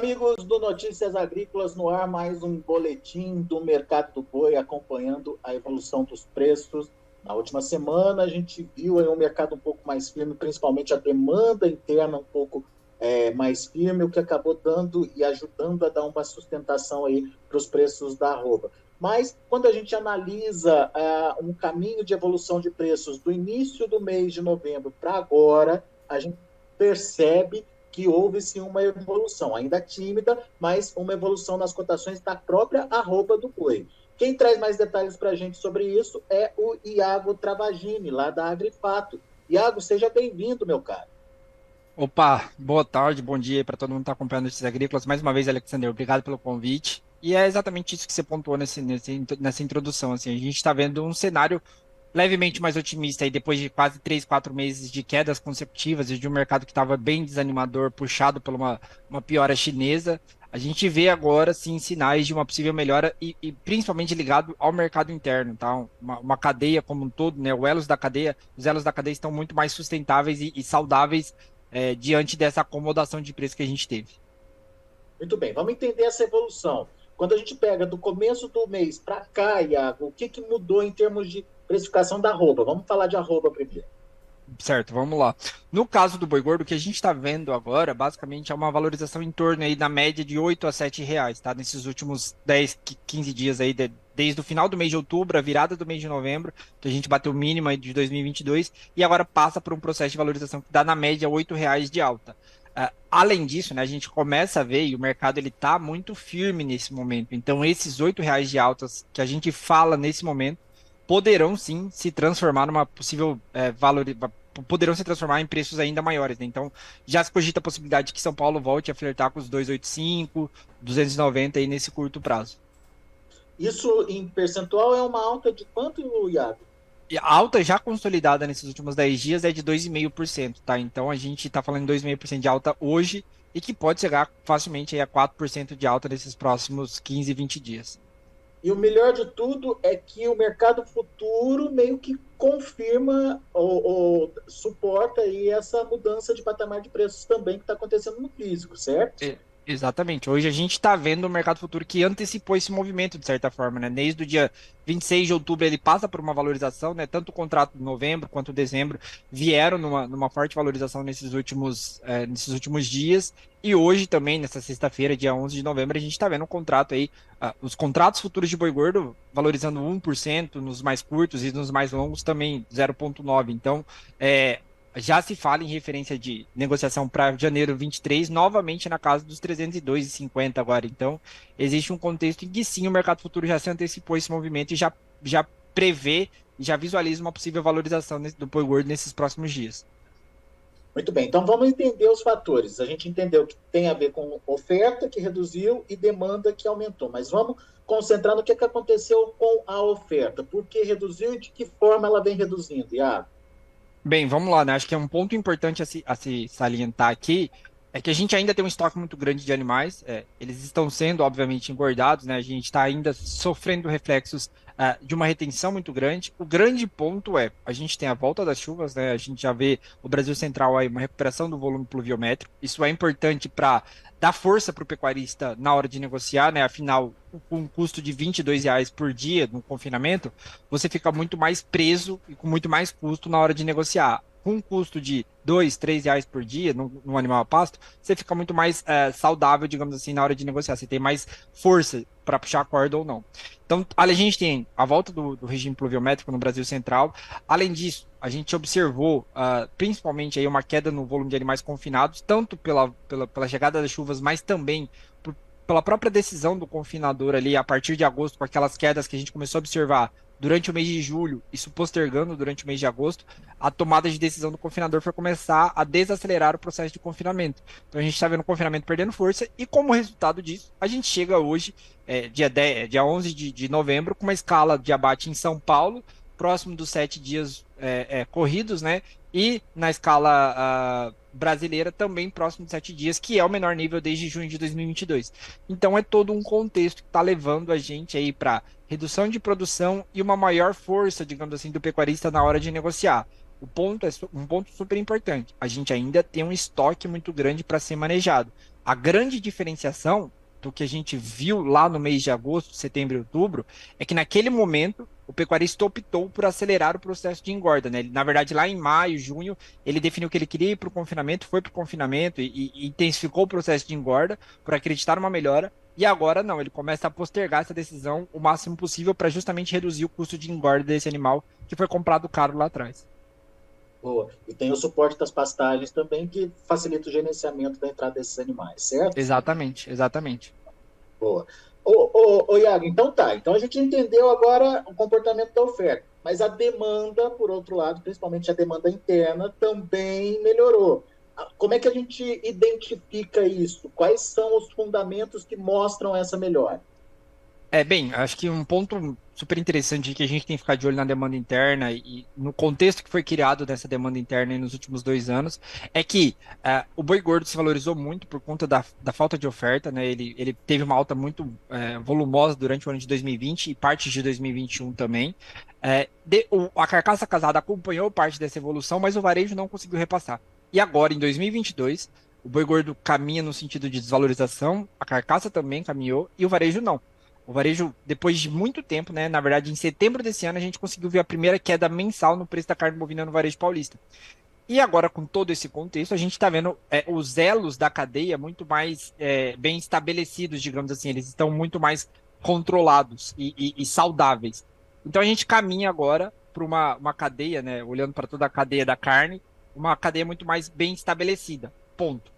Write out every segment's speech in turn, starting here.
amigos do Notícias Agrícolas, no ar mais um boletim do mercado do boi, acompanhando a evolução dos preços. Na última semana a gente viu aí um mercado um pouco mais firme, principalmente a demanda interna um pouco mais firme, o que acabou dando e ajudando a dar uma sustentação aí para os preços da arroba. Mas quando a gente analisa um caminho de evolução de preços do início do mês de novembro para agora, a gente percebe que houve sim uma evolução, ainda tímida, mas uma evolução nas cotações da própria arroba do boi. Quem traz mais detalhes para a gente sobre isso é o Iago Travagini, lá da Agrifato. Iago, seja bem-vindo, meu caro. Opa, boa tarde, bom dia para todo mundo que está acompanhando Notícias Agrícolas. Mais uma vez, Alexander, obrigado pelo convite. E é exatamente isso que você pontuou nessa introdução. Assim, a gente está vendo um cenário levemente mais otimista aí, depois de quase 3, 4 meses de quedas consecutivas e de um mercado que estava bem desanimador, puxado por uma piora chinesa. A gente vê agora, sim, sinais de uma possível melhora e principalmente ligado ao mercado interno, tá? Uma cadeia como um todo, né? Os elos da cadeia estão muito mais sustentáveis e saudáveis diante dessa acomodação de preço que a gente teve. Muito bem, vamos entender essa evolução. Quando a gente pega do começo do mês para cá, Iago, o que mudou em termos de precificação da arroba? Vamos falar de arroba primeiro. Certo, vamos lá. No caso do boi gordo, o que a gente está vendo agora, basicamente, é uma valorização em torno aí da média de R$ 8 a R$ 7, tá? Nesses últimos 10, 15 dias aí, desde o final do mês de outubro, a virada do mês de novembro, que a gente bateu o mínimo aí de 2022, e agora passa por um processo de valorização que dá na média R$ 8 de alta. Além disso, né, a gente começa a ver, e o mercado ele está muito firme nesse momento. Então, esses R$ 8 de altas que a gente fala nesse momento poderão sim se transformar numa possível poderão se transformar em preços ainda maiores, né? Então, já se cogita a possibilidade de que São Paulo volte a flertar com os 285, 290 aí nesse curto prazo. Isso em percentual é uma alta de quanto, Iago? E a alta já consolidada nesses últimos 10 dias é de 2,5%, tá? Então a gente está falando de 2,5% de alta hoje e que pode chegar facilmente aí a 4% de alta nesses próximos 15, 20 dias. E o melhor de tudo é que o mercado futuro meio que confirma ou suporta aí essa mudança de patamar de preços também que está acontecendo no físico, certo? Exatamente. Hoje a gente está vendo o mercado futuro que antecipou esse movimento, de certa forma, né? Desde o dia 26 de outubro ele passa por uma valorização, né? Tanto o contrato de novembro quanto o dezembro vieram numa forte valorização nesses últimos dias. E hoje também, nessa sexta-feira, dia 11 de novembro, a gente está vendo um contrato aí, os contratos futuros de boi gordo valorizando 1% nos mais curtos e nos mais longos também 0,9%. Então, já se fala em referência de negociação para janeiro 23, novamente na casa dos 302,50 agora. Então, existe um contexto em que sim, o mercado futuro já se antecipou esse movimento e já prevê, já visualiza uma possível valorização do boi gordo nesses próximos dias. Muito bem, então vamos entender os fatores. A gente entendeu que tem a ver com oferta que reduziu e demanda que aumentou, mas vamos concentrar no que aconteceu com a oferta. Por que reduziu e de que forma ela vem reduzindo, Iago? Bem, vamos lá, né? Acho que é um ponto importante a se salientar aqui, é que a gente ainda tem um estoque muito grande de animais, eles estão sendo, obviamente, engordados, né? A gente está ainda sofrendo reflexos, de uma retenção muito grande. O grande ponto é, a gente tem a volta das chuvas, né? A gente já vê o Brasil Central aí, uma recuperação do volume pluviométrico. Isso é importante para dar força para o pecuarista na hora de negociar, né? Afinal, com um custo de R$ 22 por dia no confinamento, você fica muito mais preso e com muito mais custo na hora de negociar. Com um custo de R$ 2, R$ 3 por dia no animal a pasto, você fica muito mais saudável, digamos assim, na hora de negociar. Você tem mais força para puxar a corda ou não. Então, a gente tem a volta do regime pluviométrico no Brasil Central. Além disso, a gente observou principalmente aí uma queda no volume de animais confinados, tanto pela chegada das chuvas, mas também pela própria decisão do confinador ali a partir de agosto, com aquelas quedas que a gente começou a observar durante o mês de julho, isso postergando durante o mês de agosto, a tomada de decisão do confinador foi começar a desacelerar o processo de confinamento. Então a gente está vendo o confinamento perdendo força e como resultado disso, a gente chega hoje, dia 11 de novembro, com uma escala de abate em São Paulo, próximo dos 7 dias corridos, né? E na escala brasileira também próximo de 7 dias, que é o menor nível desde junho de 2022. Então é todo um contexto que está levando a gente aí para redução de produção e uma maior força, digamos assim, do pecuarista na hora de negociar. Um ponto super importante. A gente ainda tem um estoque muito grande para ser manejado. A grande diferenciação do que a gente viu lá no mês de agosto, setembro e outubro, é que naquele momento o pecuarista optou por acelerar o processo de engorda, né? Ele, na verdade, lá em maio, junho, ele definiu que ele queria ir para o confinamento, foi para o confinamento e intensificou o processo de engorda por acreditar numa melhora. E agora não, ele começa a postergar essa decisão o máximo possível para justamente reduzir o custo de engorda desse animal que foi comprado caro lá atrás. Boa. E tem o suporte das pastagens também, que facilita o gerenciamento da entrada desses animais, certo? Exatamente, exatamente. Boa. Ô, Iago, então tá. Então a gente entendeu agora o comportamento da oferta. Mas a demanda, por outro lado, principalmente a demanda interna, também melhorou. Como é que a gente identifica isso? Quais são os fundamentos que mostram essa melhora? Bem, acho que um ponto super interessante que a gente tem que ficar de olho na demanda interna e no contexto que foi criado dessa demanda interna nos últimos 2 anos é que o boi gordo se valorizou muito por conta da falta de oferta, né? Ele teve uma alta muito volumosa durante o ano de 2020 e parte de 2021 também. A carcaça casada acompanhou parte dessa evolução, mas o varejo não conseguiu repassar. E agora, em 2022, o boi gordo caminha no sentido de desvalorização, a carcaça também caminhou e o varejo não. O varejo, depois de muito tempo, né? Na verdade, em setembro desse ano, a gente conseguiu ver a primeira queda mensal no preço da carne bovina no varejo paulista. E agora, com todo esse contexto, a gente está vendo os elos da cadeia muito mais bem estabelecidos, digamos assim. Eles estão muito mais controlados e saudáveis. Então, a gente caminha agora para uma cadeia, né? Olhando para toda a cadeia da carne, uma cadeia muito mais bem estabelecida. Ponto.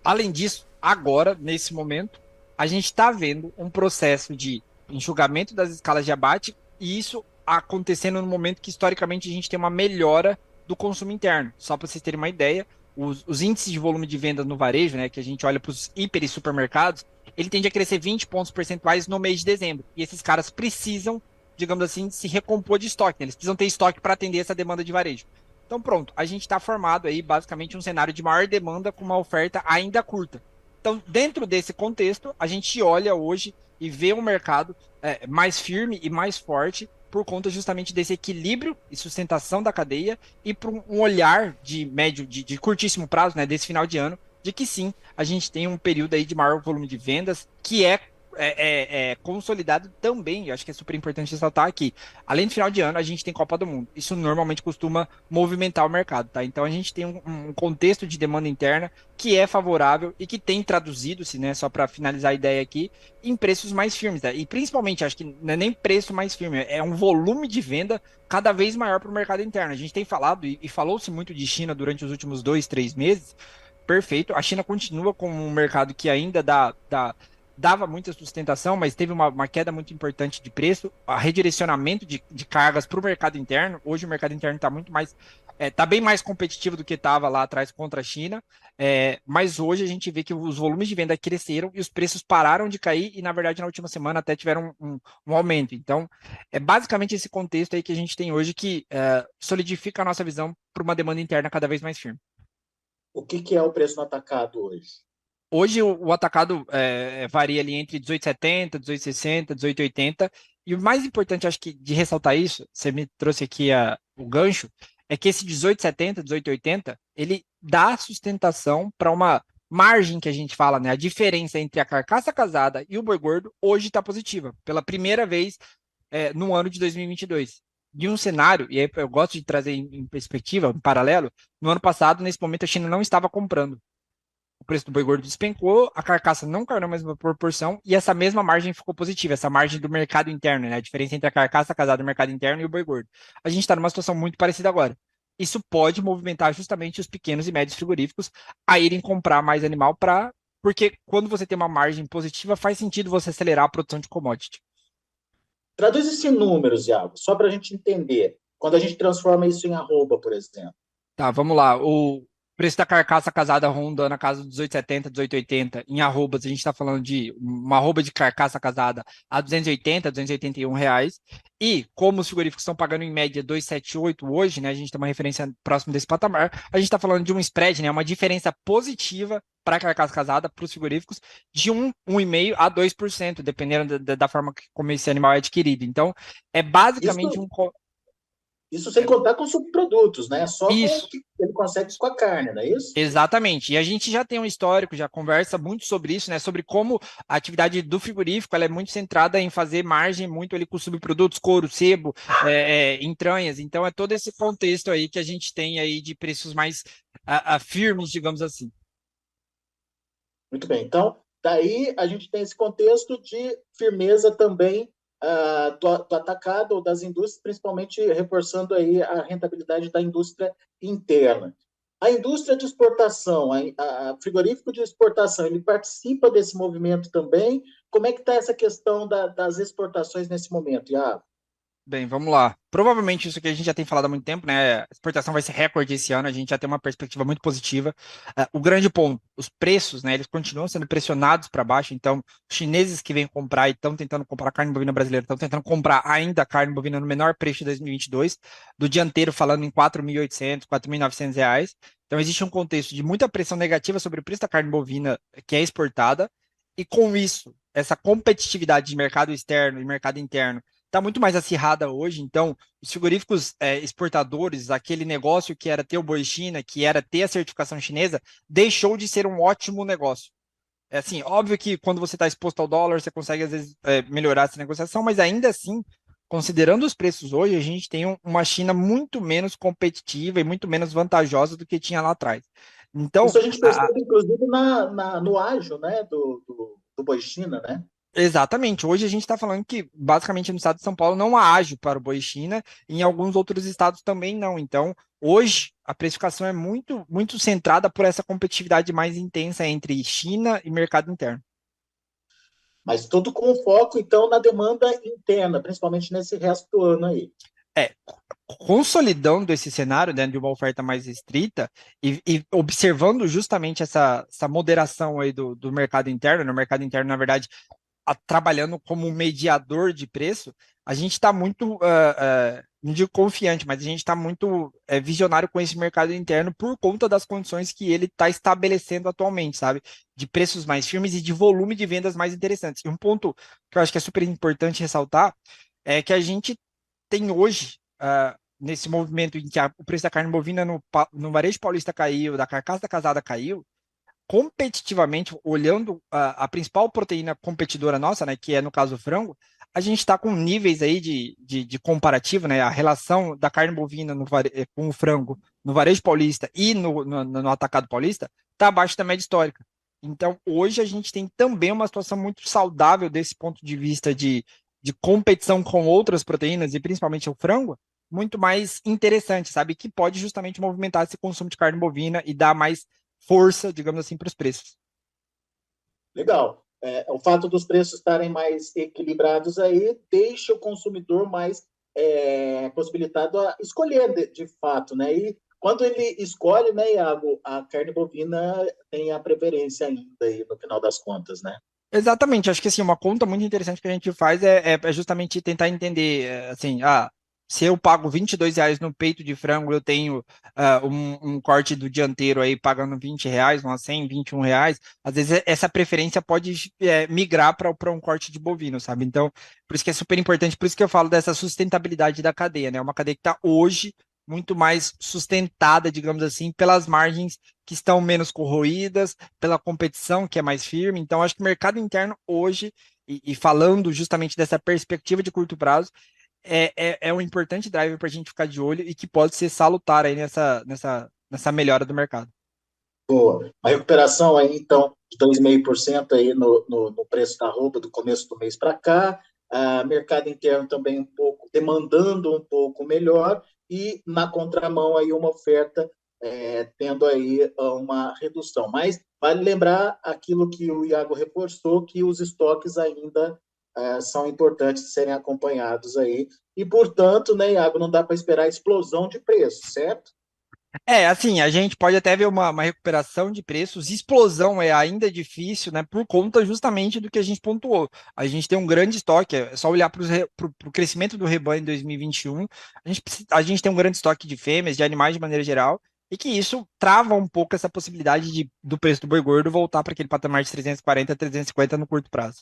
Além disso, agora, nesse momento, a gente está vendo um processo de enxugamento das escalas de abate e isso acontecendo no momento que, historicamente, a gente tem uma melhora do consumo interno. Só para vocês terem uma ideia, os índices de volume de venda no varejo, né, que a gente olha para os hiper e supermercados, ele tende a crescer 20 pontos percentuais no mês de dezembro. E esses caras precisam, digamos assim, se recompor de estoque, né? Eles precisam ter estoque para atender essa demanda de varejo. Então, pronto, a gente está formado aí basicamente um cenário de maior demanda com uma oferta ainda curta. Então, dentro desse contexto, a gente olha hoje e vê um mercado mais firme e mais forte por conta justamente desse equilíbrio e sustentação da cadeia e por um olhar de médio, de curtíssimo prazo, né, desse final de ano, de que sim, a gente tem um período aí de maior volume de vendas que é consolidado também. Eu acho que é super importante ressaltar aqui. Além do final de ano, a gente tem Copa do Mundo. Isso normalmente costuma movimentar o mercado, tá? Então a gente tem um contexto de demanda interna que é favorável e que tem traduzido-se, né? Só para finalizar a ideia aqui, em preços mais firmes, tá? E principalmente, acho que não é nem preço mais firme, é um volume de venda cada vez maior para o mercado interno. A gente tem falado e falou-se muito de China durante os últimos 2, 3 meses. Perfeito. A China continua como um mercado que ainda dava muita sustentação, mas teve uma queda muito importante de preço, a redirecionamento de cargas para o mercado interno. Hoje o mercado interno está muito mais, está bem mais competitivo do que estava lá atrás contra a China, mas hoje a gente vê que os volumes de venda cresceram e os preços pararam de cair e, na verdade, na última semana até tiveram um aumento. Então, é basicamente esse contexto aí que a gente tem hoje que solidifica a nossa visão para uma demanda interna cada vez mais firme. O que é o preço no atacado hoje? Hoje o atacado varia ali entre 18,70, 18,60, 18,80. E o mais importante, acho que de ressaltar isso, você me trouxe aqui o gancho, é que esse 18,70, 18,80, ele dá sustentação para uma margem que a gente fala, né? A diferença entre a carcaça casada e o boi gordo hoje está positiva, pela primeira vez no ano de 2022. De um cenário, e aí eu gosto de trazer em perspectiva, em paralelo, no ano passado, nesse momento, a China não estava comprando. O preço do boi gordo despencou, a carcaça não caiu na mesma proporção e essa mesma margem ficou positiva, essa margem do mercado interno, né? A diferença entre a carcaça casada do mercado interno e o boi gordo. A gente está numa situação muito parecida agora. Isso pode movimentar justamente os pequenos e médios frigoríficos a irem comprar mais animal porque quando você tem uma margem positiva, faz sentido você acelerar a produção de commodity. Traduz isso em números, Iago, só para a gente entender. Quando a gente transforma isso em arroba, por exemplo. Tá, vamos lá. O preço da carcaça casada ronda na casa dos 18,70, 18,80. Em arrobas, a gente está falando de uma arroba de carcaça casada a 280, R$ 281. E como os frigoríficos estão pagando em média 278 hoje, né? A gente tem uma referência próximo desse patamar. A gente está falando de um spread, né? Uma diferença positiva para a carcaça casada, para os frigoríficos, de 1,5% a 2%, dependendo da forma como esse animal é adquirido. Então, é basicamente Isso, um. Isso sem contar com subprodutos, né? Só com o Isso. que ele consegue com a carne, não é isso? Exatamente. E a gente já tem um histórico, já conversa muito sobre isso, né? Sobre como a atividade do frigorífico ela é muito centrada em fazer margem muito ali com subprodutos, couro, sebo, entranhas. Então é todo esse contexto aí que a gente tem aí de preços mais firmes, digamos assim. Muito bem. Então, daí a gente tem esse contexto de firmeza também do atacado ou das indústrias, principalmente reforçando aí a rentabilidade da indústria interna. A indústria de exportação, a frigorífico de exportação, ele participa desse movimento também? Como é que está essa questão das exportações nesse momento, Iago? Bem, vamos lá. Provavelmente isso que a gente já tem falado há muito tempo, né? A exportação vai ser recorde esse ano, a gente já tem uma perspectiva muito positiva. O grande ponto, os preços, né? Eles continuam sendo pressionados para baixo, então os chineses que vêm comprar e estão tentando comprar carne bovina brasileira, estão tentando comprar ainda carne bovina no menor preço de 2022, do dianteiro falando em 4.800, 4.900 reais. Então existe um contexto de muita pressão negativa sobre o preço da carne bovina que é exportada, e com isso, essa competitividade de mercado externo e mercado interno está muito mais acirrada hoje. Então, os frigoríficos exportadores, aquele negócio que era ter o boi China, que era ter a certificação chinesa, deixou de ser um ótimo negócio. É assim, óbvio que quando você está exposto ao dólar, você consegue às vezes melhorar essa negociação, mas ainda assim, considerando os preços hoje, a gente tem uma China muito menos competitiva e muito menos vantajosa do que tinha lá atrás. Então, Isso a gente percebe, inclusive, no ágio, né, do boi China, né? exatamente. Hoje a gente está falando que, basicamente, no estado de São Paulo não há ágio para o boi China, e em alguns outros estados também não. Então, hoje, a precificação é muito, muito centrada por essa competitividade mais intensa entre China e mercado interno. Mas tudo com foco, então, na demanda interna, principalmente nesse resto do ano aí. É, consolidando esse cenário, né, de uma oferta mais restrita e observando justamente essa moderação aí do mercado interno, no mercado interno, na verdade, trabalhando como um mediador de preço, a gente está muito, não digo confiante, mas a gente está muito visionário com esse mercado interno por conta das condições que ele está estabelecendo atualmente, sabe? De preços mais firmes e de volume de vendas mais interessantes. E um ponto que eu acho que é super importante ressaltar é que a gente tem hoje, nesse movimento em que o preço da carne bovina no varejo paulista caiu, da carcaça da casada caiu, competitivamente, olhando a principal proteína competidora nossa, né, que é no caso o frango, a gente está com níveis aí de comparativo, né, a relação da carne bovina com o frango no varejo paulista e no atacado paulista está abaixo da média histórica. Então, hoje a gente tem também uma situação muito saudável desse ponto de vista de competição com outras proteínas, e principalmente o frango, muito mais interessante, sabe? Que pode justamente movimentar esse consumo de carne bovina e dar mais força, digamos assim, para os preços. Legal. O fato dos preços estarem mais equilibrados aí deixa o consumidor mais possibilitado a escolher de fato, né? E quando ele escolhe, né, Iago, a carne bovina tem a preferência ainda aí no final das contas, né? Exatamente, acho que assim, uma conta muito interessante que a gente faz é justamente tentar entender, assim, se eu pago R$ 22 no peito de frango, eu tenho um corte do dianteiro aí pagando R$ 20, uma 100, R$ 21, às vezes essa preferência pode migrar para um corte de bovino, sabe? Então, por isso que é super importante, por isso que eu falo dessa sustentabilidade da cadeia, né? Uma cadeia que está hoje muito mais sustentada, digamos assim, pelas margens que estão menos corroídas, pela competição que é mais firme. Então, acho que o mercado interno hoje, e falando justamente dessa perspectiva de curto prazo, é um importante driver para a gente ficar de olho e que pode ser salutar aí nessa melhora do mercado. Boa. Uma recuperação aí, então, de 2,5% aí no preço da roupa do começo do mês para cá. Mercado interno também um pouco, demandando um pouco melhor, e na contramão aí uma oferta tendo aí uma redução. Mas vale lembrar aquilo que o Iago reforçou, que os estoques ainda são importantes de serem acompanhados aí. E, portanto, né, Iago, não dá para esperar explosão de preço, certo? Assim, a gente pode até ver uma recuperação de preços, explosão é ainda difícil, né, por conta justamente do que a gente pontuou. A gente tem um grande estoque, é só olhar para o crescimento do rebanho em 2021, a gente tem um grande estoque de fêmeas, de animais de maneira geral, e que isso trava um pouco essa possibilidade do preço do boi gordo voltar para aquele patamar de 340 a 350 no curto prazo.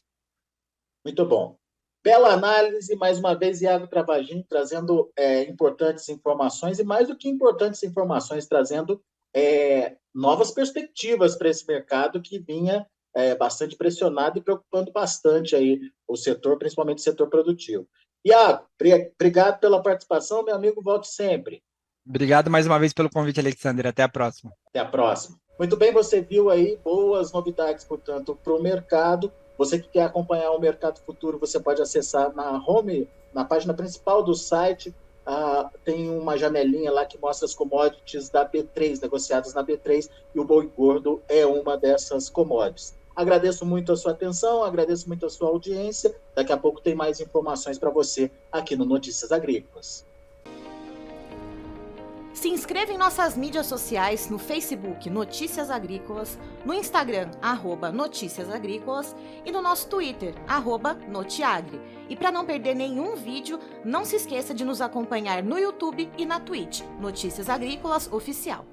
Muito bom. Bela análise, mais uma vez, Iago Travagin trazendo importantes informações e, mais do que importantes informações, trazendo novas perspectivas para esse mercado que vinha bastante pressionado e preocupando bastante aí o setor, principalmente o setor produtivo. Iago, obrigado pela participação, meu amigo, volte sempre. Obrigado mais uma vez pelo convite, Alexander. Até a próxima. Até a próxima. Muito bem, você viu aí boas novidades, portanto, para o mercado. Você que quer acompanhar o mercado futuro, você pode acessar na página principal do site, tem uma janelinha lá que mostra as commodities da B3, negociadas na B3, e o boi gordo é uma dessas commodities. Agradeço muito a sua atenção, agradeço muito a sua audiência. Daqui a pouco tem mais informações para você aqui no Notícias Agrícolas. Se inscreva em nossas mídias sociais no Facebook Notícias Agrícolas, no Instagram @Notícias Agrícolas e no nosso Twitter @Notiagre. E para não perder nenhum vídeo, não se esqueça de nos acompanhar no YouTube e na Twitch, Notícias Agrícolas Oficial.